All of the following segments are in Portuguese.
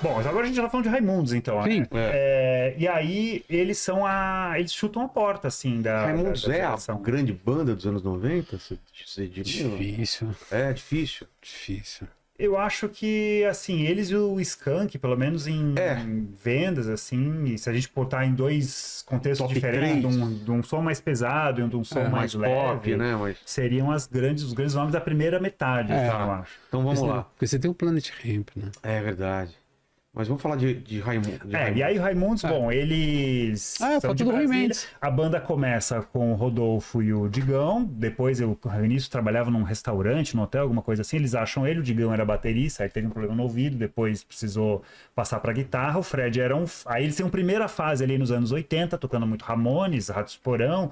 Bom, mas agora a gente já tá falando de Raimundos, então. Sim. Né? E aí eles eles chutam a porta, assim, da Raimundos da é a geração. grande banda dos anos 90? Você diria? Difícil, É difícil. difícil. Eu acho que, assim, eles e o Skank, pelo menos em vendas, assim, e se a gente botar em dois contextos Top diferentes, três. de um som mais pesado e de um som mais leve, pop, né? Mas... seriam os grandes nomes da primeira metade, eu acho. Então vamos Porque lá. Porque você tem o Planet Ramp, né? É verdade. Mas vamos falar de Raimundo. E aí o Raimundos, bom, eles são falta de do Rui Brasília. Mendes. A banda começa com o Rodolfo e o Digão, depois o Vinícius trabalhava num restaurante, num hotel, alguma coisa assim, eles acham ele, o Digão era baterista, aí teve um problema no ouvido, depois precisou passar pra guitarra, o Fred era aí eles têm uma primeira fase ali nos anos 80, tocando muito Ramones, Ratos de Porão.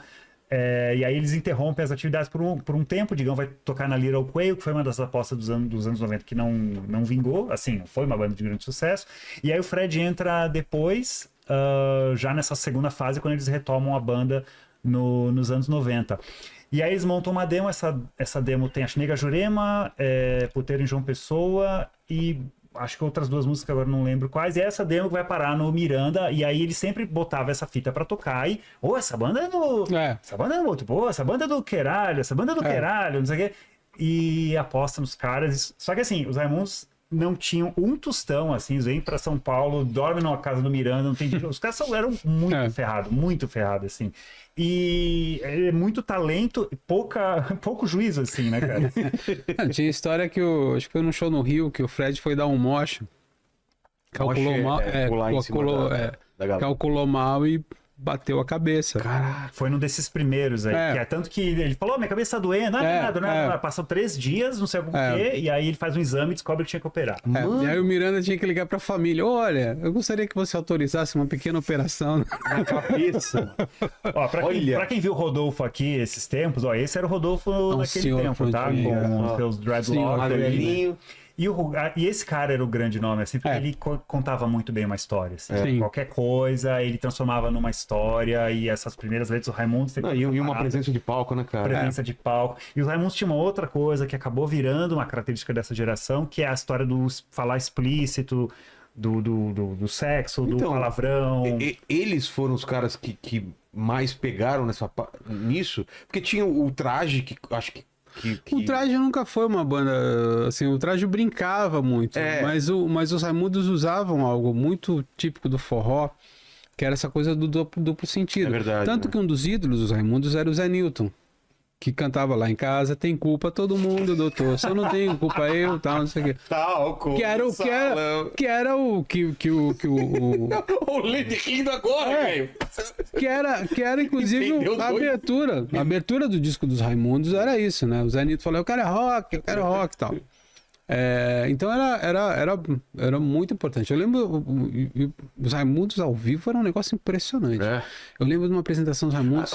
E aí eles interrompem as atividades por um tempo. O Digão vai tocar na Little Quail, que foi uma das apostas dos anos 90 que não vingou, assim, foi uma banda de grande sucesso. E aí o Fred entra depois, já nessa segunda fase, quando eles retomam a banda nos anos 90. E aí eles montam uma demo, essa demo tem a Nega Jurema, Puteiro em João Pessoa e... acho que outras duas músicas, agora não lembro quais, e essa demo que vai parar no Miranda, e aí ele sempre botava essa fita pra tocar, e, essa banda é do... Essa banda é muito boa, essa banda é do Queralho, essa banda é do Queralho, não sei o quê, e aposta nos caras, só que assim, os Raimundos não tinham um tostão, assim, eles vêm pra São Paulo, dormem numa casa do Miranda, não tem dinheiro, os caras eram muito ferrados, assim, e muito talento e pouco juízo, assim, né, cara? Tinha história que acho que foi num show no Rio, que o Fred foi dar um moche, calculou mal, pular em cima da galera. calculou mal e bateu a cabeça. Caraca. Foi num desses primeiros aí. Que tanto que ele falou, minha cabeça tá doendo, nada. Passou 3 dias, não sei o quê, e aí ele faz um exame e descobre que tinha que operar. E aí o Miranda tinha que ligar pra família. Olha, eu gostaria que você autorizasse uma pequena operação Na cabeça. Ó, pra quem viu o Rodolfo aqui esses tempos, esse era o Rodolfo naquele tempo, tá? Com os seus dreadlocks. Amarelinho. E esse cara era o grande nome, assim, porque ele contava muito bem uma história. Assim. Qualquer coisa, ele transformava numa história, e essas primeiras letras do Raimundos... E uma presença de palco, né, cara? Presença de palco. E os Raimundos tinham uma outra coisa que acabou virando uma característica dessa geração, que é a história do falar explícito, do sexo, do palavrão. Eles foram os caras que mais pegaram nisso, porque tinha o Traje, que acho que O Traje nunca foi uma banda, assim, o Traje brincava muito, mas os Raimundos usavam algo muito típico do forró, que era essa coisa do duplo sentido. É verdade. Tanto que um dos ídolos dos Raimundos era o Zé Newton, que cantava lá em casa, tem culpa todo mundo, doutor, só não tenho culpa eu, tal, não sei o quê. Que era o Lady rindo agora, velho. Que era inclusive a abertura do disco dos Raimundos era isso, né? O Zé Nito falou, eu quero rock e tal. Então era muito importante. Eu lembro, os Raimundos ao vivo era um negócio impressionante. Eu lembro de uma apresentação dos Raimundos.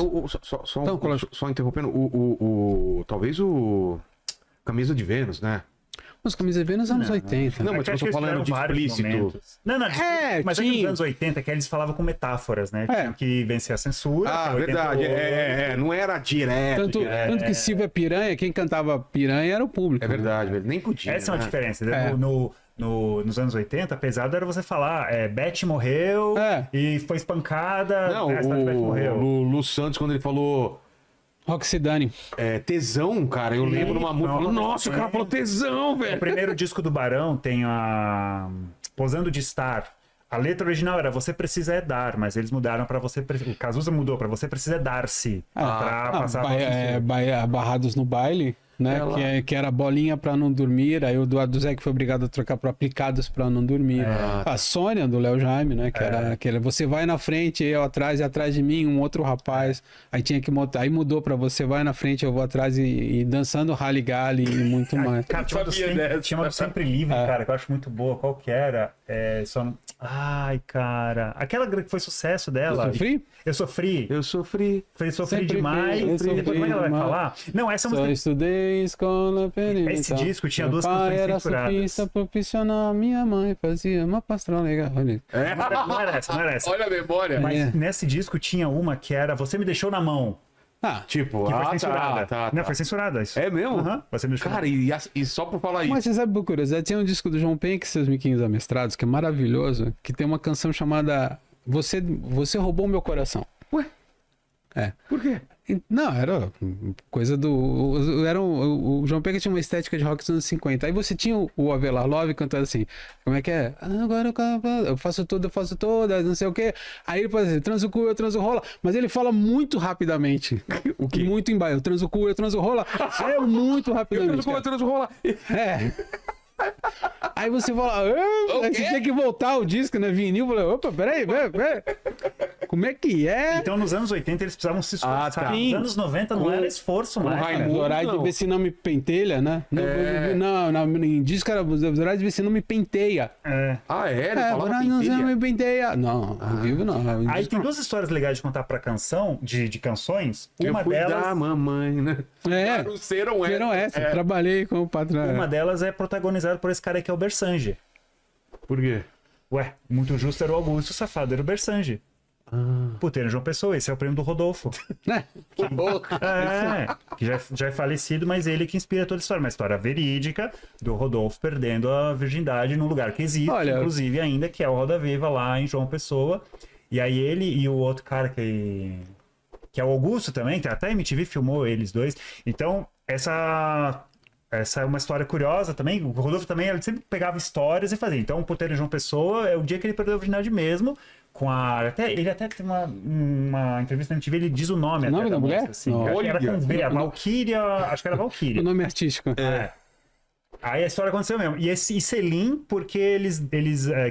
Só interrompendo, talvez o Camisa de Vênus, né? Mas Camisa de Vênus anos 80. Não, mas eu tô falando de explícito. Mas é que nos anos 80 que eles falavam com metáforas, né? Tinham que vencer a censura. Verdade. Não era direto. Tanto que Silvia Piranha, quem cantava Piranha era o público. É verdade, nem podia. Essa é uma diferença. Nos anos 80, pesado era você falar, Beth morreu e foi espancada. Não, o Lu Santos, quando ele falou... Roxidane. Tesão, cara. Eu lembro numa música. Nossa, o cara falou tesão, velho. O primeiro disco do Barão tem a Posando de Star. A letra original era Você Precisa Dar, mas eles mudaram pra Você... O Cazuza mudou pra Você Precisa Dar-se. Pra passar Barrados no Baile, né? Que era bolinha pra não dormir. Aí o Eduardo Zé que foi obrigado a trocar pra Aplicados pra não dormir. A Sônia, do Léo Jaime, né? Que era aquele Você Vai na Frente, eu atrás e atrás de mim, um outro rapaz. Aí tinha que mudar. Aí mudou pra Você Vai na Frente, eu vou atrás e dançando Rally Galley e muito mais. Cara, tinha uma do Sempre Livre, cara, que eu acho muito boa. Qual que era? Ai, cara. Aquela que foi sucesso dela. Eu sofri? Eu sofri. Sofri demais. Depois como é que ela vai falar? Não, essa música... Só estudei escola perimental. Esse disco tinha duas canções censuradas. Meu pai era sofista profissional, minha mãe fazia uma pastoral legal. Não era essa. Olha a memória. Mas nesse disco tinha uma que era Você Me Deixou na Mão. Ah, Tipo, Que foi censurada. tá. Não, foi censurada isso. É mesmo? Aham, você me chamou. Cara, e só por falar mas isso. você sabe, por curiosidade, tem um disco do João Penck, Seus Miquinhos Amestrados, que é maravilhoso, que tem uma canção chamada Você Roubou Meu Coração. Ué? É. Por quê? Não, era coisa do... o João Penck tinha uma estética de rock dos anos 50. Aí você tinha o Avelar Love cantando assim, como é que é? Agora eu faço todas, não sei o quê. Aí ele pode dizer, transo o cu, eu transo rola. Mas ele fala muito rapidamente. O quê? Muito embaixo. Eu transo o cu, eu transo rola. É muito rapidamente. Eu transo rola. É. Aí você fala, aí você tinha que voltar o disco, né? Vinil, eu falei, opa, peraí. Como é que é? Então, nos anos 80, eles precisavam se esforçar. Ah, tá. Nos anos 90 não era esforço mais. Raimundo. Zorai de ver se não me pentelha, né? Não, em disco era Zorai de ver se não me penteia. É. Ah, é? Ele falava Zorai não pentelha? me penteia. Não, ao vivo não. Em Aí disco tem não. duas histórias legais de contar pra canção, de canções. Eu Uma fui delas, da mamãe, né? É, Serão viram essa. Trabalhei com o patrão. uma delas é protagonizada por esse cara que é o Bersange. Por quê? Ué, muito justo era o Augusto, o safado era o Bersange. Puteiro João Pessoa, esse é o prêmio do Rodolfo. Né? Que já é falecido, mas ele que inspira toda a história. Uma história verídica do Rodolfo perdendo a virgindade num lugar que existe, Olha, inclusive ainda, que é o Roda Viva lá em João Pessoa. E aí ele e o outro cara que é o Augusto também, que até a MTV filmou eles dois. Então, essa é uma história curiosa também. O Rodolfo também, ele sempre pegava histórias e fazia. Então, o Puteiro João Pessoa é o dia que ele perdeu a virgindade mesmo. Ele até tem uma entrevista na MTV, ele diz o nome, nome até da mulher? moça, assim. Não. Acho que era com V, a Olha. Valkyria, acho que era Valkyria. O nome artístico. É. Aí a história aconteceu mesmo. E Selim, porque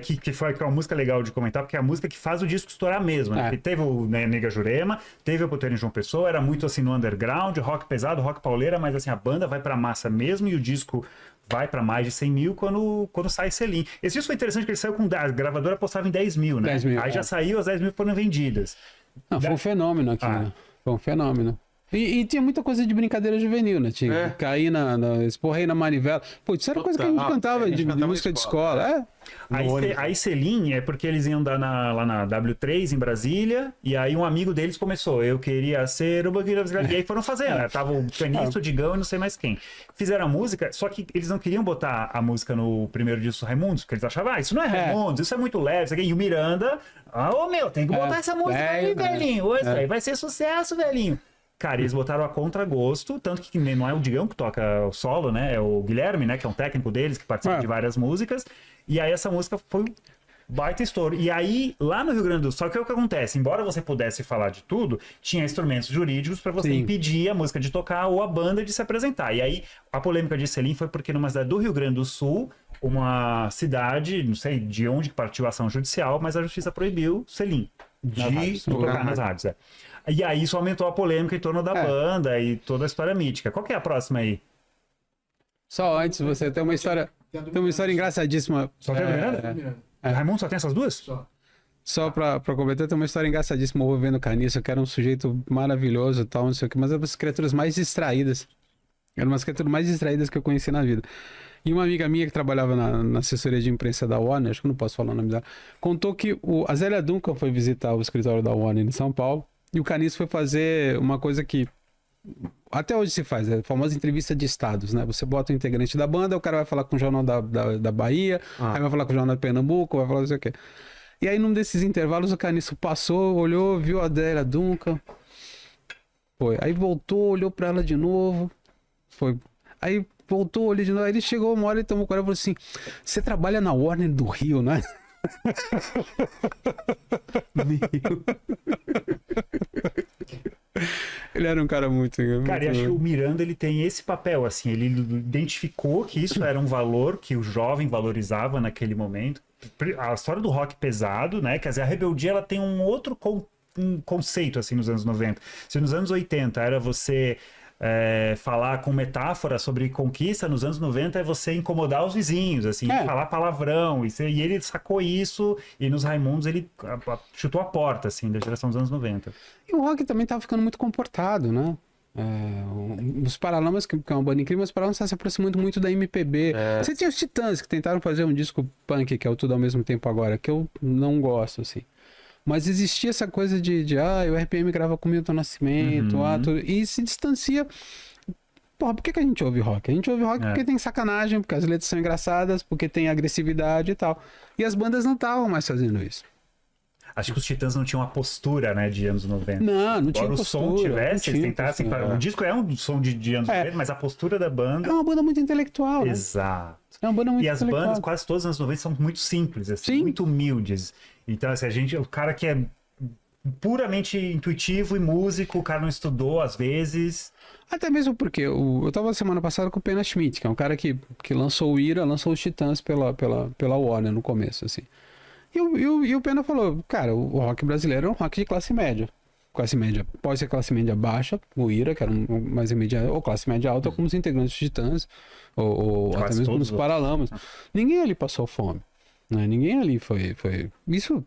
que foi uma música legal de comentar, porque é a música que faz o disco estourar mesmo, né? É. Porque teve o Nega Jurema, teve o Puteiro em João Pessoa, era muito assim no underground, rock pesado, rock pauleira, mas assim, a banda vai pra massa mesmo e o disco vai pra mais de 100 mil quando sai Selim. Esse disco foi interessante porque ele saiu a gravadora apostava em 10 mil, né? 10 mil, Aí já saiu, as 10 mil foram vendidas. Não, foi um fenômeno aqui, né? Foi um fenômeno. E tinha muita coisa de brincadeira juvenil, né? Tinha cair esporrei na manivela. Pô, isso era coisa que a gente cantava de música de escola. Aí Selim é porque eles iam andar lá na W3 em Brasília, e aí um amigo deles começou, eu queria ser o banqueiro brasileiro, e aí foram fazendo, né? Tava o pianista, o Digão e não sei mais quem. Fizeram a música, só que eles não queriam botar a música no primeiro disco do Raimundos, porque eles achavam, isso não é Raimundos, isso é muito leve, isso aqui. E o Miranda, tem que botar essa música aí, velhinho, hoje vai ser sucesso, velhinho. Cara, eles botaram a contragosto, tanto que não é o Digão que toca o solo, né? É o Guilherme, né? Que é um técnico deles, que participa de várias músicas. E aí essa música foi um baita estouro. E aí, lá no Rio Grande do Sul, só que o que acontece? Embora você pudesse falar de tudo, tinha instrumentos jurídicos para você impedir a música de tocar ou a banda de se apresentar. E aí, a polêmica de Selim foi porque numa cidade do Rio Grande do Sul, uma cidade, não sei de onde partiu a ação judicial, mas a justiça proibiu Selim de tocar nas rádios. E aí isso aumentou a polêmica em torno da banda e toda a história mítica. Qual que é a próxima aí? Só antes, você tem uma história engraçadíssima. Só tem a Miranda? Raimundo só tem essas duas? Só pra comentar, tem uma história engraçadíssima envolvendo o Caniço, que era um sujeito maravilhoso e tal, não sei o que, mas eram as criaturas mais distraídas. Eram umas criaturas mais distraídas que eu conheci na vida. E uma amiga minha que trabalhava na assessoria de imprensa da Warner, acho que não posso falar o nome dela, contou que a Zélia Duncan foi visitar o escritório da Warner em São Paulo. E o Caniço foi fazer uma coisa que até hoje se faz, é a famosa entrevista de estados, né? Você bota o integrante da banda, o cara vai falar com o jornal da Bahia, aí vai falar com o jornal de Pernambuco, vai falar não sei o quê. E aí, num desses intervalos, o Caniço passou, olhou, viu a Adélia Duncan, foi. Aí voltou, olhou pra ela de novo, foi. Aí voltou, olhou de novo, aí ele chegou uma hora e tomou coragem e falou assim, você trabalha na Warner do Rio, né? Ele era um cara muito... Cara, eu acho que o Miranda, ele tem esse papel, assim, ele identificou que isso era um valor que o jovem valorizava naquele momento. A história do rock pesado, né, quer dizer, a rebeldia, ela tem um outro conceito, assim, nos anos 90. Se nos anos 80 era você... falar com metáfora sobre conquista, nos anos 90 é você incomodar os vizinhos, assim, falar palavrão, e ele sacou isso, e nos Raimundos ele chutou a porta, assim, da geração dos anos 90. E o rock também tava ficando muito comportado, né? Os Paralamas, que é uma banda incrível, mas os Paralamas tá se aproximando muito da MPB. Você tinha os Titãs, que tentaram fazer um disco punk, que é o Tudo ao Mesmo Tempo Agora, que eu não gosto, assim. Mas existia essa coisa o RPM grava com Milton Nascimento, e se distancia. Porra, por que a gente ouve rock? A gente ouve rock porque tem sacanagem, porque as letras são engraçadas, porque tem agressividade e tal. E as bandas não estavam mais fazendo isso. Acho que os Titãs não tinham a postura, né, de anos 90. Não tinha postura. o som tivesse, eles tentassem... O disco é um som de anos 90, mas a postura da banda... É uma banda muito intelectual, né? Exato. É uma banda muito intelectual. E as bandas, quase todas os anos 90, são muito simples, assim, muito humildes. Então, assim, o cara que é puramente intuitivo e músico, o cara não estudou, às vezes... Até mesmo porque eu tava semana passada com o Pena Schmidt, que é um cara que lançou o Ira, lançou os Titãs pela Warner no começo, assim. E o Pena falou, cara, o rock brasileiro é um rock de classe média. Classe média, pode ser classe média baixa, o Ira, que era mais imediato, ou classe média alta, como os integrantes dos Titãs, ou até mesmo como os Paralamas. Ninguém ali passou fome, né? Ninguém ali foi... Isso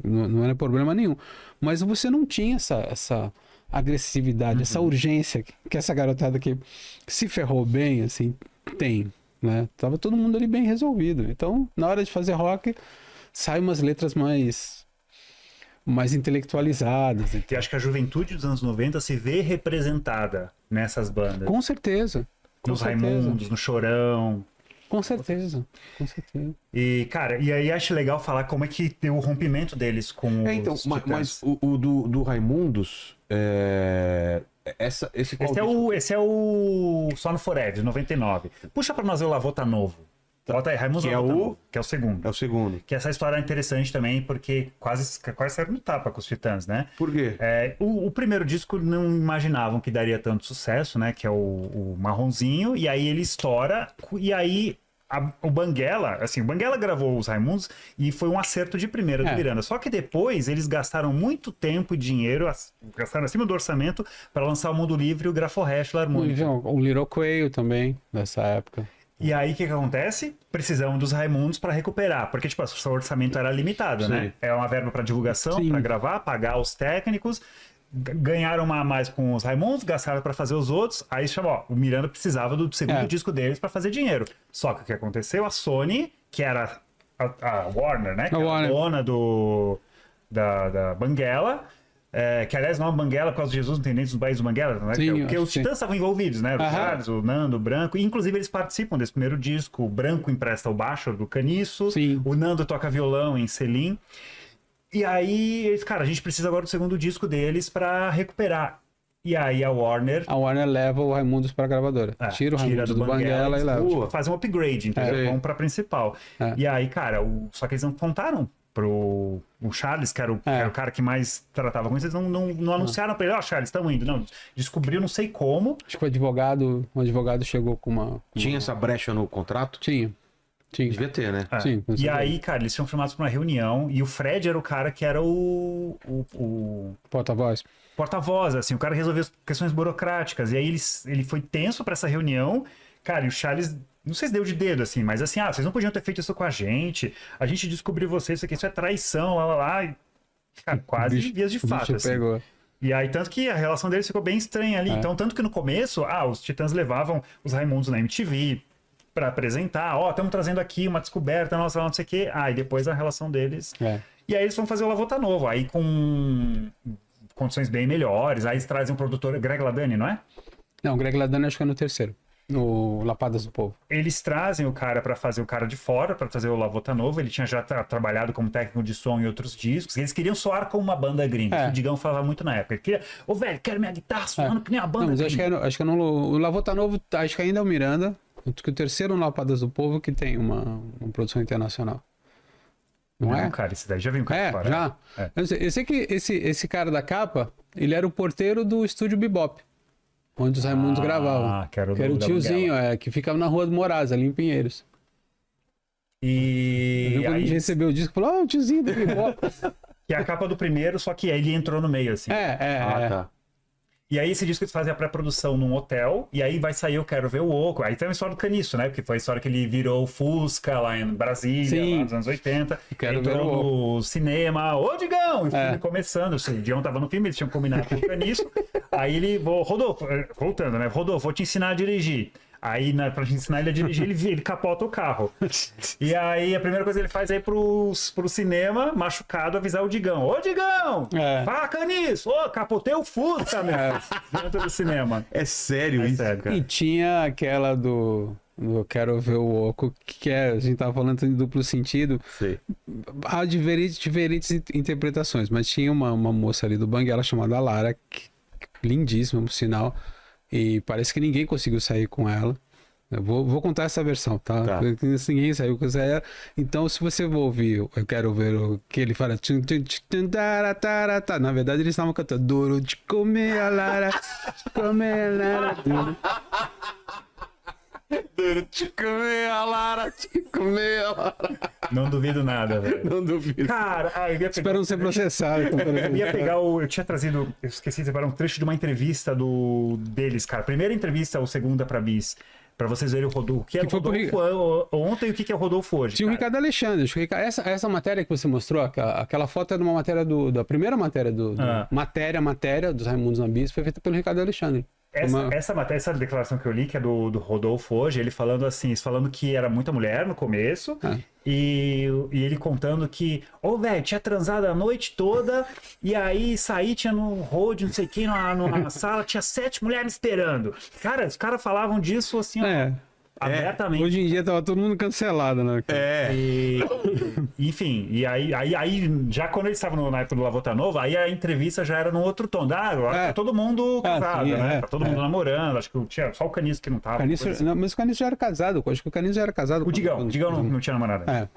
não era problema nenhum. Mas você não tinha essa agressividade, essa urgência que essa garotada que se ferrou bem, assim, tem, né? Tava todo mundo ali bem resolvido. Então, na hora de fazer rock... Sai umas letras mais intelectualizadas. E acho que a juventude dos anos 90 se vê representada nessas bandas. Com certeza. Nos Raimundos, no Chorão. Com certeza. E, cara, e aí acho legal falar como é que tem o rompimento deles com então, os mas o do Raimundos, esse é o Só no Forever, de 99. Puxa pra nós ver o Lavô Tá Novo. Bota aí, Raimundos, que é o segundo. É o segundo. Que essa história é interessante também, porque quase saiu no tapa com os Titãs, né? Por quê? O primeiro disco não imaginavam que daria tanto sucesso, né? Que é o Marronzinho, e aí ele estoura, e aí o Banguela, assim, o Banguela gravou os Raimundos e foi um acerto de primeira do Miranda. Só que depois eles gastaram muito tempo e dinheiro, gastaram acima do orçamento, para lançar o Mundo Livre e o Graforrest Harmônica. O Little Quail também, nessa época. E aí, o que acontece? Precisamos dos Raimundos para recuperar, porque, tipo, o seu orçamento era limitado, né? É uma verba para divulgação, para gravar, pagar os técnicos, ganharam uma a mais com os Raimundos, gastaram para fazer os outros, aí chamou, o Miranda precisava do segundo disco deles para fazer dinheiro. Só que o que aconteceu? A Sony, que era a Warner, né? Que era a dona da Banguela, que aliás não é Banguela por causa de Jesus, não tem nem dos países do Banguela, né? Porque os Titãs estavam envolvidos, né? O Charles, o Nando, o Branco, e inclusive eles participam desse primeiro disco. O Branco empresta o baixo do Caniço, o Nando toca violão em Selim. E aí, eles, cara, a gente precisa agora do segundo disco deles pra recuperar. E aí a Warner leva o Raimundos pra gravadora. Tira o Raimundos do Banguela e leva. Faz um upgrade, entendeu? Vamos pra principal. E aí, cara, só que eles não contaram pro Charles, que era o cara que mais tratava com isso, eles não anunciaram pra ele, Charles, estamos indo. Não, descobriu, não sei como. Acho que o advogado chegou com uma... Tinha essa brecha no contrato? Tinha. Devia ter, né? Sim, e aí, cara, eles tinham filmados pra uma reunião e o Fred era o cara que era o porta-voz, assim, o cara resolveu as questões burocráticas. E aí ele foi tenso pra essa reunião, cara, e o Charles... Não sei se deu de dedo, assim, mas assim, vocês não podiam ter feito isso com a gente descobriu vocês, isso é traição, lá. E, cara, quase vias de fato, assim. Pegou. E aí, tanto que a relação deles ficou bem estranha ali. Então, tanto que no começo, os Titãs levavam os Raimundos na MTV pra apresentar, estamos trazendo aqui uma descoberta, nossa, não sei o quê. E depois a relação deles. E aí eles vão fazer o Lavô Tá Novo, aí com condições bem melhores. Aí eles trazem um produtor, Greg Ladani, não é? Não, o Greg Ladani acho que é no terceiro. No Lapadas do Povo. Eles trazem o cara pra fazer o cara de fora, pra trazer o Lavô Tá Novo. Ele tinha já trabalhado como técnico de som em outros discos. Eles queriam soar como uma banda gringa. O Digão falava muito na época. Ele queria, velho, quero minha guitarra soando que nem a banda gringa. Acho que o Lavô Tá Novo, acho que ainda é o Miranda. Que o terceiro no Lapadas do Povo que tem uma produção internacional. Não é? Cara, esse daí já vem um cara fora. Já. Eu sei que esse cara da capa, ele era o porteiro do estúdio Bebop. Onde os Raimundos gravavam. Que era o tiozinho, que ficava na Rua do Moraes, ali em Pinheiros. E quando a gente recebeu o disco, falou, o tiozinho do Bebop. Que é a capa do primeiro, só que ele entrou no meio, assim. Tá. E aí esse disco eles fazem a pré-produção num hotel, e aí vai sair Eu Quero Ver o Oco. Aí tem uma história do Caniço, né? Porque foi a história que ele virou o Fusca lá em Brasília, lá nos anos 80. Entrou no cinema, Digão! E o filme começando. O Digão tava no filme, eles tinham combinado com o Caniço. Aí ele, Rodolfo, voltando, né? Rodolfo, vou te ensinar a dirigir. Aí, pra gente ensinar ele a dirigir, ele capota o carro. E aí, a primeira coisa que ele faz é ir pro cinema, machucado, avisar o Digão. Ô, Digão! Faca nisso! Ô, capotei o Fusca, meu! Dentro do cinema. É sério isso, sério, cara? E tinha aquela do Eu Quero Ver o Oco, que a gente tava falando em duplo sentido. Sei. Há diferentes interpretações, mas tinha uma moça ali do Banguela chamada Lara, lindíssima, por sinal, e parece que ninguém conseguiu sair com ela. Eu vou contar essa versão, tá? Ninguém saiu com ela. Então, se você for ouvir, eu quero ver o que ele fala. Na verdade, eles estavam cantando Duro de comer a Lara, comer a Lara, duro. Duro de comer a Lara, de comer a Lara. Não duvido nada, velho. Não duvido. Cara, eu ia pegar... Espero não ser processado. Eu ia pegar eu tinha trazido, eu esqueci de separar um trecho de uma entrevista deles, cara. Primeira entrevista ou segunda pra Bis. Pra vocês verem o Rodolfo. O que é o Rodolfo ontem e o que é o Rodolfo hoje. Tinha o Ricardo Alexandre. Essa matéria que você mostrou, aquela foto é de uma matéria da primeira matéria matéria dos Raimundos na Bis, foi feita pelo Ricardo Alexandre. Essa declaração que eu li, que é do Rodolfo hoje, ele falando assim, falando que era muita mulher no começo, e ele contando que, velho, tinha transado a noite toda, e aí saí, tinha no road, não sei quem, na sala, tinha 7 mulheres esperando. Cara, os caras falavam disso assim, abertamente. Hoje em dia tava todo mundo cancelado, né? Enfim, e aí, já quando eles estavam na época do Lavota Nova, aí a entrevista já era num outro tom. Agora tá todo mundo casado, né? Tá todo mundo namorando. Acho que tinha só o Caniço que não tava. Mas o Caniço já era casado. Acho que o Caniço já era casado. O Digão não tinha namorada.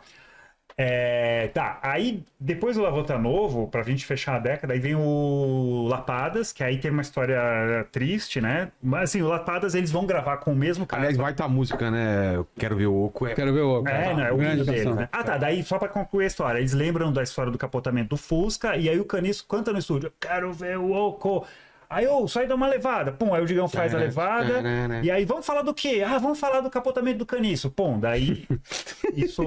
Aí depois do Lavota Novo, pra gente fechar a década, aí vem o Lapadas, que aí tem uma história triste, né? Mas assim, o Lapadas eles vão gravar com o mesmo cara. Aliás, vai estar a música, né? Eu Quero Ver o Oco. Quero Ver o Oco. É o vídeo deles, né? Daí só pra concluir a história, eles lembram da história do capotamento do Fusca, e aí o Caniço canta no estúdio, Quero Ver o Oco. Aí, só aí dá uma levada. Pum, aí o Digão faz a levada. E aí, vamos falar do quê? Vamos falar do capotamento do Caniço. Pum, daí isso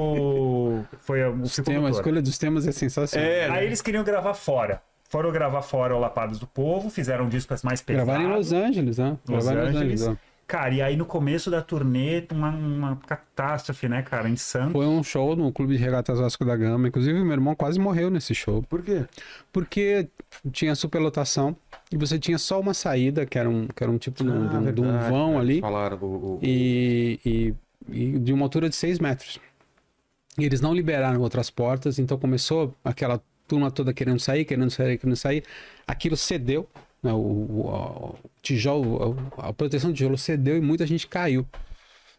foi o a escolha dos temas é sensacional. Aí eles queriam gravar fora. Foram gravar fora o Lapadas do Povo, fizeram discos mais pesados. Gravaram em Los Angeles, né? Los Angeles. Cara, e aí no começo da turnê, uma catástrofe, né, cara, em Santos. Foi um show no Clube de Regatas Vasco da Gama. Inclusive, meu irmão quase morreu nesse show. Por quê? Porque tinha superlotação e você tinha só uma saída, que era um tipo de um vão ali. Falaram E de uma altura de 6 metros. E eles não liberaram outras portas, então começou aquela turma toda querendo sair. Aquilo cedeu. O tijolo, a proteção do tijolo cedeu e muita gente caiu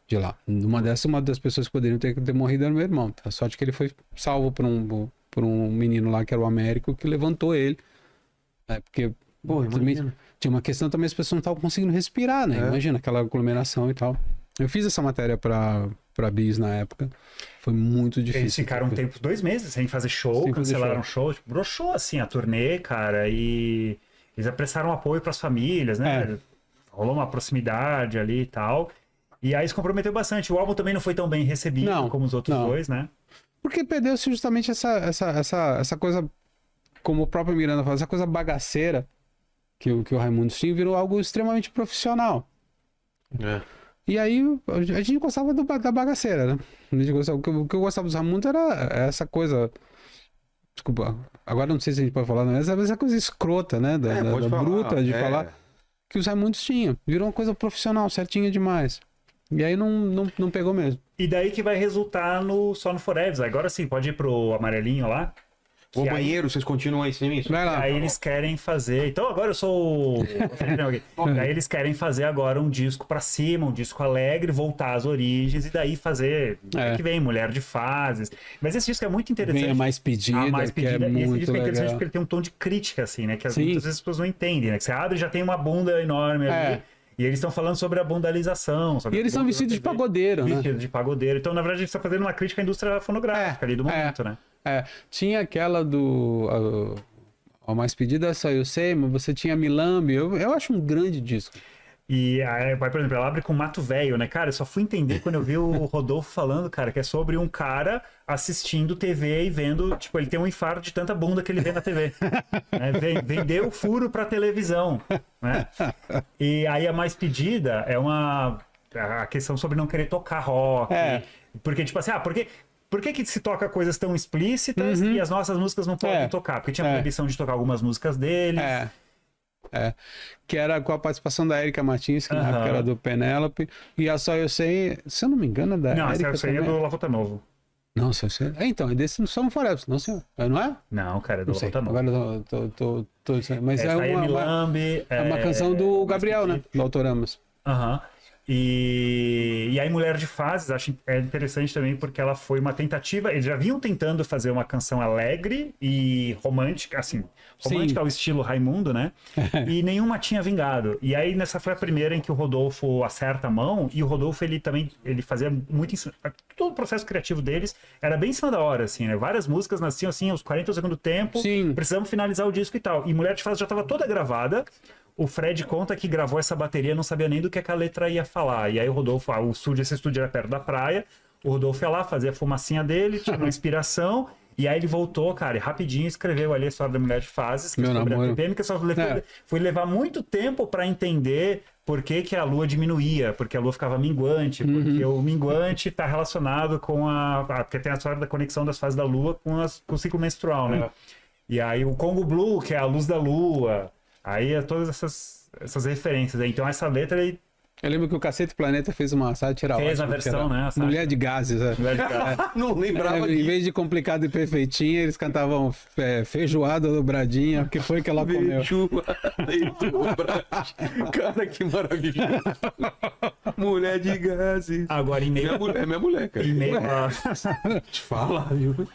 de lá. Uma das pessoas que poderiam ter morrido era meu irmão. A sorte que ele foi salvo por um menino lá que era o Américo, que levantou ele. Porque tinha uma questão também, as pessoas não estavam conseguindo respirar, né? Imagina aquela aglomeração e tal. Eu fiz essa matéria pra Bis na época. Foi muito difícil. Eles ficaram 2 meses sem fazer show, cancelaram show. Broxou assim a turnê, cara, e eles prestaram apoio para as famílias, né? Rolou uma proximidade ali e tal. E aí se comprometeu bastante. O álbum também não foi tão bem recebido como os outros dois, né? Porque perdeu-se justamente essa coisa, como o próprio Miranda fala, essa coisa bagaceira que o Raimundos tinha, virou algo extremamente profissional. E aí a gente gostava da bagaceira, né? O que eu gostava dos Raimundos era essa coisa... Desculpa, agora não sei se a gente pode falar, mas essa coisa escrota, né? Da bruta de falar, que os Raimundos tinham. Virou uma coisa profissional, certinha demais. E aí não pegou mesmo. E daí que vai resultar só no Forever. Agora sim, pode ir pro amarelinho lá. O banheiro, vocês continuam aí sem isso? Vai lá. Aí eles querem fazer... Então agora eu sou... Aí eles querem fazer agora um disco pra cima, um disco alegre, voltar às origens e daí fazer... que vem Mulher de Fases. Mas esse disco é muito interessante. Vem a Mais Pedida, que é muito esse disco legal. É interessante porque ele tem um tom de crítica, assim, né? Que muitas vezes as pessoas não entendem, né? Que você abre e já tem uma bunda enorme ali. E eles estão falando sobre a bundalização. E eles são vestidos de pagodeiro, né? Vestidos de pagodeiro. Então, na verdade, a gente está fazendo uma crítica à indústria fonográfica ali do momento, né? Tinha aquela do... A Mais Pedida, essa eu sei, mas você tinha Milambi. Eu acho um grande disco. E, por exemplo, ela abre com Mato Velho, né? Cara, eu só fui entender quando eu vi o Rodolfo falando, cara, que é sobre um cara assistindo TV e vendo, tipo, ele tem um infarto de tanta bunda que ele vê na TV. Né? Vendeu furo pra televisão, né? E aí a Mais Pedida é uma a questão sobre não querer tocar rock. Porque, tipo assim, por que se toca coisas tão explícitas e as nossas músicas não podem tocar? Porque tinha proibição de tocar algumas músicas deles. Que era com a participação da Érica Martins, que na época era do Penélope. E a Só Eu Sei, se eu não me engano, é da Não, Érica essa aí é do Lavota Novo. Não, Só Eu Sei. Então, é desse Só No Forever, não, senhor? Não é? Não, cara, é do Não sei. Lavota Novo. Agora eu tô mas Essa aí é Milambi. É uma canção do Gabriel, né? Do Autoramos. E aí Mulher de Fases, acho interessante também porque ela foi uma tentativa, eles já vinham tentando fazer uma canção alegre e romântica, assim, romântica ao estilo Raimundo, né? E nenhuma tinha vingado. E aí nessa foi a primeira em que o Rodolfo acerta a mão, e o Rodolfo ele fazia muito todo o processo criativo deles era bem em cima da hora, assim, né? Várias músicas nasciam assim, aos 40 do segundo tempo, precisamos finalizar o disco e tal. E Mulher de Fases já estava toda gravada. O Fred conta que gravou essa bateria, não sabia nem do que a letra ia falar. E aí o Rodolfo, esse estúdio era perto da praia, o Rodolfo ia lá, fazia a fumacinha dele, tinha uma inspiração, e aí ele voltou, cara, e rapidinho escreveu ali a história da Mulher de Fases, que é sobre a TPM, que só foi levar muito tempo para entender por que a lua diminuía, porque a lua ficava minguante, porque o minguante está relacionado com porque tem a história da conexão das fases da lua com o ciclo menstrual, né? E aí o Congo Blue, que é a luz da lua. Aí é todas essas referências. Então essa letra aí... Eu lembro que o Cacete Planeta fez uma sátira ótima. Fez a versão, né? Mulher de Gases. Mulher de Gases. Não lembrava disso. Em vez de Complicado e Perfeitinha, eles cantavam Feijoada Dobradinha. O que foi que ela comeu? Feijoada e Dobradinha. Cara, que maravilhoso. Mulher de Gases. Agora em meio... Minha mulher, cara. Em meio Te fala, viu?